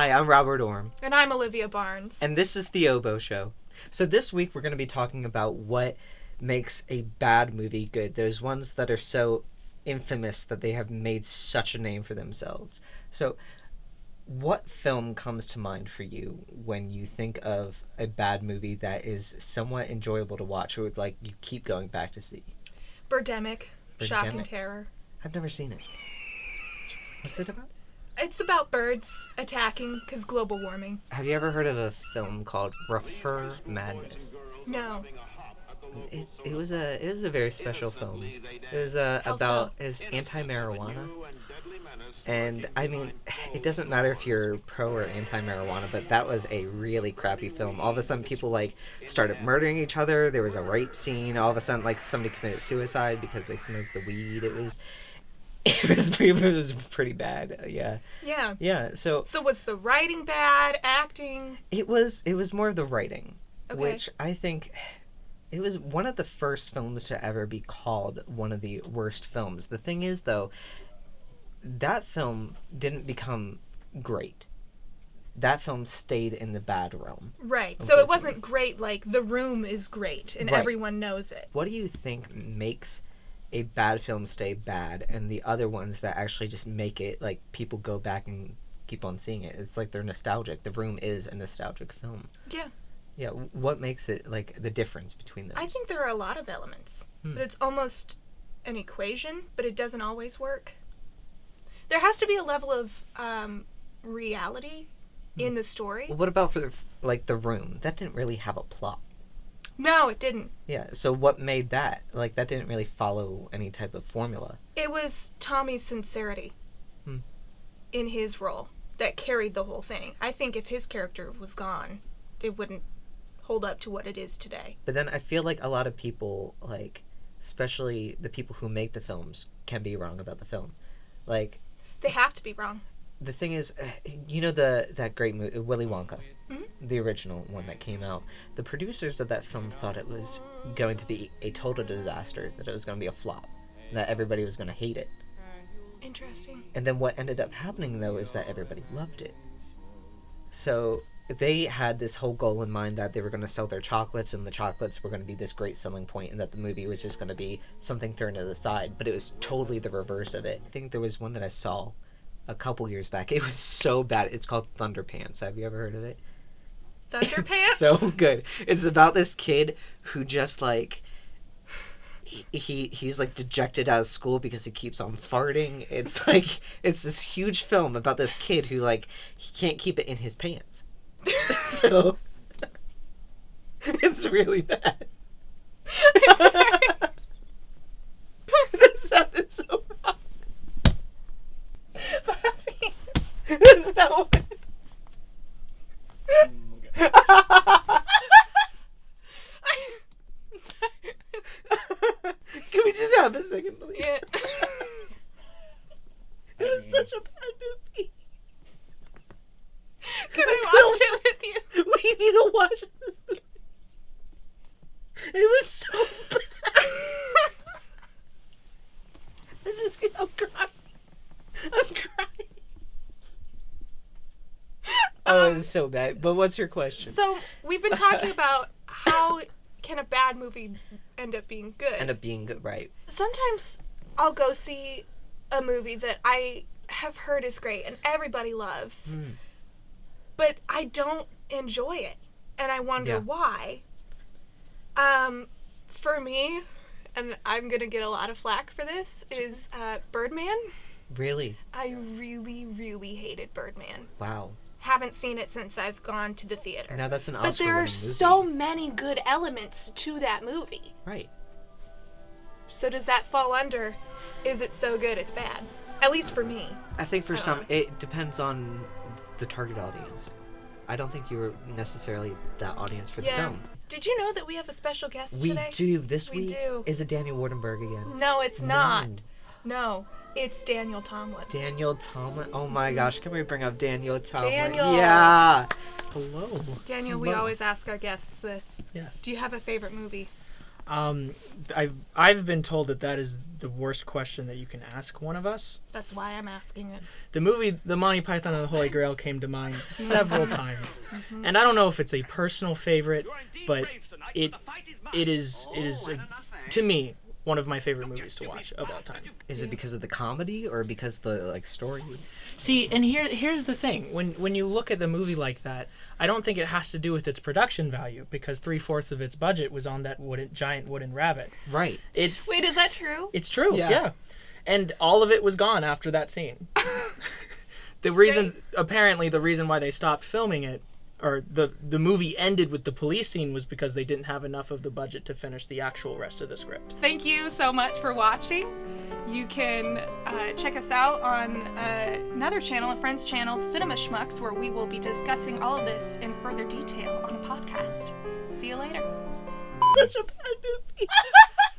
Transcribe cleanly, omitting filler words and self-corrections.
Hi, I'm Robert Orm. And I'm Olivia Barnes. And this is TheOBBOShow. So this week we're going to be talking about what makes a bad movie good. Those ones that are so infamous that they have made such a name for themselves. So what film comes to mind for you when you think of a bad movie that is somewhat enjoyable to watch or like you keep going back to see? Birdemic. Shock and Terror. I've never seen it. What's it about? It's about birds attacking because global warming. Have you ever heard of a film called Rougher Madness? No. It was a very special film. It was about his anti-marijuana. And I mean, it doesn't matter if you're pro or anti-marijuana, but that was a really crappy film. All of a sudden, people like started murdering each other. There was a rape scene. All of a sudden, like somebody committed suicide because they smoked the weed. It was pretty bad. Yeah. Yeah. Yeah. So was the writing bad? Acting? It was more of the writing, Okay. which I think. It was one of the first films to ever be called one of the worst films. The thing is, though, that film didn't become great. That film stayed in the bad realm. Right. So it wasn't great like The Room is great and Right. everyone knows it. What do you think makes a bad film stay bad and the other ones that actually just make it like people go back and keep on seeing it? It's like they're nostalgic. The Room is a nostalgic film. Yeah. Yeah, what makes it, like, the difference between those? I think there are a lot of elements. But it's almost an equation, but it doesn't always work. There has to be a level of reality in the story. Well, what about for, The Room? That didn't really have a plot. No, it didn't. Yeah, so what made that? Like, that didn't really follow any type of formula. It was Tommy's sincerity in his role that carried the whole thing. I think if his character was gone, it wouldn't hold up to what it is today. But then I feel like a lot of people, like, especially the people who make the films, can be wrong about the film. Like, They have to be wrong. the thing is, you know that great movie, Willy Wonka? Mhm. The original one that came out. The producers of that film thought it was going to be a total disaster, that it was going to be a flop, that everybody was going to hate it. Interesting. And then what ended up happening, though, is that everybody loved it. So they had this whole goal in mind that they were going to sell their chocolates, and the chocolates were going to be this great selling point, and that the movie was just going to be something thrown to the side. But it was totally the reverse of it. I think there was one that I saw a couple years back. It was so bad. It's called Thunderpants. Have you ever heard of it? Thunderpants? It's so good. It's about this kid who just, like, he's like dejected out of school because he keeps on farting. It's like, it's this huge film about this kid who, like, he can't keep it in his pants. So it's really bad. That sounded so wrong. That's not what Can we just have a second, please? Yeah. It was such a bad movie. Can I watch it with you? We need to watch this movie. It was so bad. I'm crying. Oh, it was so bad. But what's your question? So, we've been talking about how can a bad movie end up being good. End up being good, right? Sometimes I'll go see a movie that I have heard is great and everybody loves. But I don't enjoy it. And I wonder why. For me, and I'm going to get a lot of flack for this, is Birdman. Really? I really, really hated Birdman. Wow. Haven't seen it since I've gone to the theater. Now that's an But there are Oscar-winning movie. so many good elements to that movie. Right. So does that fall under, is it so good it's bad? At least for me. I think for I don't some, know. it depends on the target audience. I don't think you're necessarily that audience for the film. Did you know that we have a special guest We today? do. This We week do. is it Daniel Wardenberg again? No, it's not. Blind. No, it's Daniel Tomlin. Daniel Tomlin. Oh my gosh, can we bring up Daniel Tomlin? Daniel. Yeah. Hello. Daniel, we Hello. always ask our guests this. Yes. Do you have a favorite movie? I've been told that is the worst question that you can ask one of us. That's why I'm asking it. The movie The Monty Python and the Holy Grail came to mind several times. And I don't know if it's a personal favorite, but it is to me one of my favorite movies to watch of all time. Is it because of the comedy or because the like story? See, and here's the thing. When you look at the movie like that, I don't think it has to do with its production value, because 3/4 of its budget was on that giant wooden rabbit. Right. Wait, is that true? It's true. Yeah. Yeah. And all of it was gone after that scene. Apparently the reason why they stopped filming it, or the movie ended with the police scene, was because they didn't have enough of the budget to finish the actual rest of the script. Thank you so much for watching. You can check us out on another channel, a friend's channel, Cinema Schmucks, where we will be discussing all of this in further detail on a podcast. See you later. Such a bad movie.